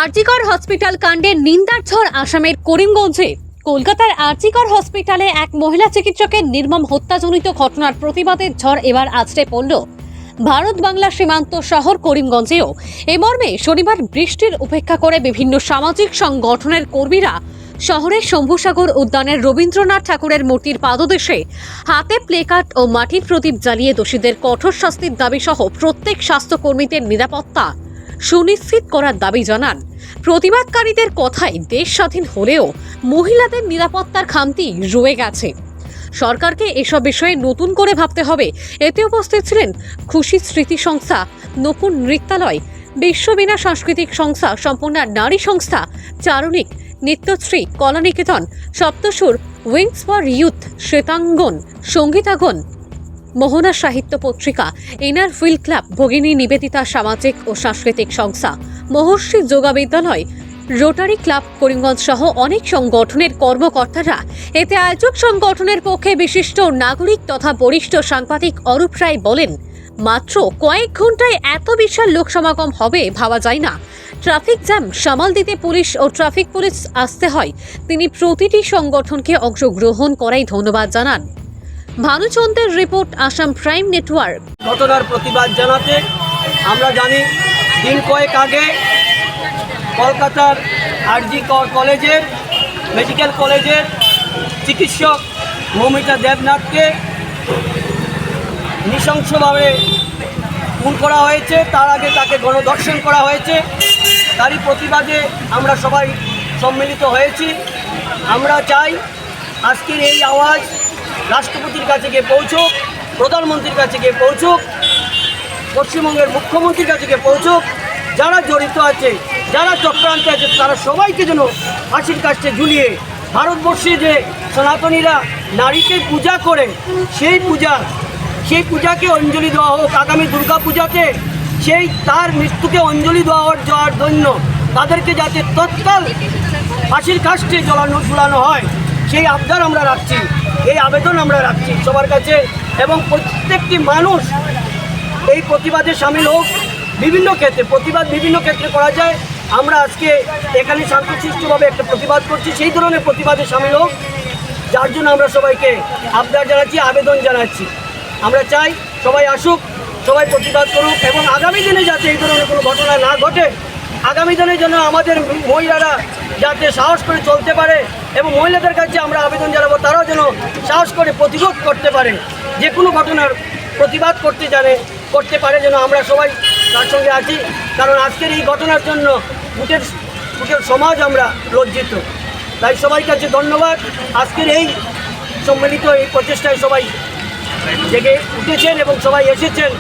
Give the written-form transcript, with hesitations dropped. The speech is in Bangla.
আরজিকর হসপিটাল কাণ্ডের নিন্দার ঝড় আসামের করিমগঞ্জে। কলকাতার আরজিকর হসপিটালে এক মহিলা চিকিৎসকের নির্মম হত্যাজনিত ঘটনার প্রতিবাদের ঝড় এবার আছড়ে পড়ল ভারত বাংলা সীমান্ত শহর করিমগঞ্জেও। এ মর্মে শনিবার বৃষ্টির উপেক্ষা করে বিভিন্ন সামাজিক সংগঠনের কর্মীরা শহরের শম্ভুসাগর উদ্যানের রবীন্দ্রনাথ ঠাকুরের মূর্তির পাদদেশে হাতে প্লেকার্ড ও মাটির প্রদীপ জ্বালিয়ে দোষীদের কঠোর শাস্তির দাবি সহ প্রত্যেক স্বাস্থ্যকর্মীদের নিরাপত্তা সুনিশ্চিত করার দাবি জানান। প্রতিবাদকারীদের কথায় দেশ স্বাধীন হলেও মহিলাদের নিরাপত্তার খামতি রয়ে গেছে। সরকারকে এসব বিষয়ে নতুন করে ভাবতে হবে। এতে উপস্থিত ছিলেন খুশি স্মৃতি সংস্থা, নকুন নৃত্যালয়, বিশ্ববীণা সাংস্কৃতিক সংস্থা, সম্পূর্ণা নারী সংস্থা, চারণিক, নিত্যশ্রী, কলানিকেতন, সপ্তসুর, উইংস ফর ইউথ, শ্বেতাঙ্গন, সঙ্গীতাগন, মোহনা সাহিত্য পত্রিকা, ইনার ফিল্ড ক্লাব, ভগিনী নিবেদিতা সামাজিক ও সাংস্কৃতিক সংস্থা, মহর্ষি যোগা বিদ্যালয়, রোটারি ক্লাব করিমগঞ্জ সহ অনেক সংগঠনের কর্মকর্তারা। এতে আয়োজক সংগঠনের পক্ষে বিশিষ্ট নাগরিক তথা বরিষ্ঠ সাংবাদিক অরূপ রায় বলেন, মাত্র কয়েক ঘন্টায় এত বিশাল লোক সমাগম হবে ভাবা যায় না। ট্রাফিক জ্যাম সামাল দিতে পুলিশ ও ট্রাফিক পুলিশ আসতে হয়। তিনি প্রতিটি সংগঠনকে অংশগ্রহণ করাই ধন্যবাদ জানান। ভানুচন্দ্রের রিপোর্ট, আসাম প্রাইম নেটওয়ার্ক। ঘটনার প্রতিবাদ জানাতে আমরা জানি দিন কয়েক আগে কলকাতার আরজিকর কলেজের মেডিকেল কলেজের চিকিৎসক মৌমিতা দেবনাথকে নৃশংসভাবে খুন করা হয়েছে। তার আগে তাকে গণধর্ষণ করা হয়েছে। তারই প্রতিবাদে আমরা সবাই সম্মিলিত হয়েছি। আমরা চাই আজকের এই আওয়াজ রাষ্ট্রপতির কাছে গিয়ে পৌঁছুক, প্রধানমন্ত্রীর কাছে গিয়ে পৌঁছুক, পশ্চিমবঙ্গের মুখ্যমন্ত্রীর কাছে গিয়ে পৌঁছুক। যারা জড়িত আছে, যারা চক্রান্তে আছে, তারা সবাইকে যেন ফাঁসির কাছে ঝুলিয়ে ভারতবর্ষে যে সনাতনীরা নারীকে পূজা করে সেই পূজাকে অঞ্জলি দেওয়া হোক। আগামী দুর্গা পূজাতে তার মৃত্যুকে অঞ্জলি দেওয়ার জন্য তাদেরকে যাতে তৎকাল ফাঁসির কাস্টে ঝুলানো হয় সেই আবদার আমরা রাখছি, এই আবেদন আমরা রাখছি সবার কাছে। এবং প্রত্যেকটি মানুষ এই প্রতিবাদে সামিল হোক। বিভিন্ন ক্ষেত্রে করা যায়। আমরা আজকে এখানে শান্তিশিষ্টভাবে একটা প্রতিবাদ করছি, সেই ধরনের প্রতিবাদে সামিল হোক, যার জন্য আমরা সবাইকে আবদার জানাচ্ছি, আবেদন জানাচ্ছি। আমরা চাই সবাই আসুক, সবাই প্রতিবাদ করুক এবং আগামী দিনে যাতে এই ধরনের কোনো ঘটনা না ঘটে, আগামী দিনে যেন আমাদের মহিলারা যাতে সাহস করে চলতে পারে এবং মহিলাদের কাছে আমরা আবেদন জানাবো তারাও যেন সাহস করে প্রতিরোধ করতে পারে, যে কোনো ঘটনার প্রতিবাদ করতে পারে, যেন আমরা সবাই তার সঙ্গে আছি। কারণ আজকের এই ঘটনার জন্য গোটের সমাজ আমরা লজ্জিত। তাই সবাই কাছে ধন্যবাদ। আজকের এই সম্মিলিত এই প্রচেষ্টায় সবাই জেগে উঠেছেন এবং সবাই এসেছেন।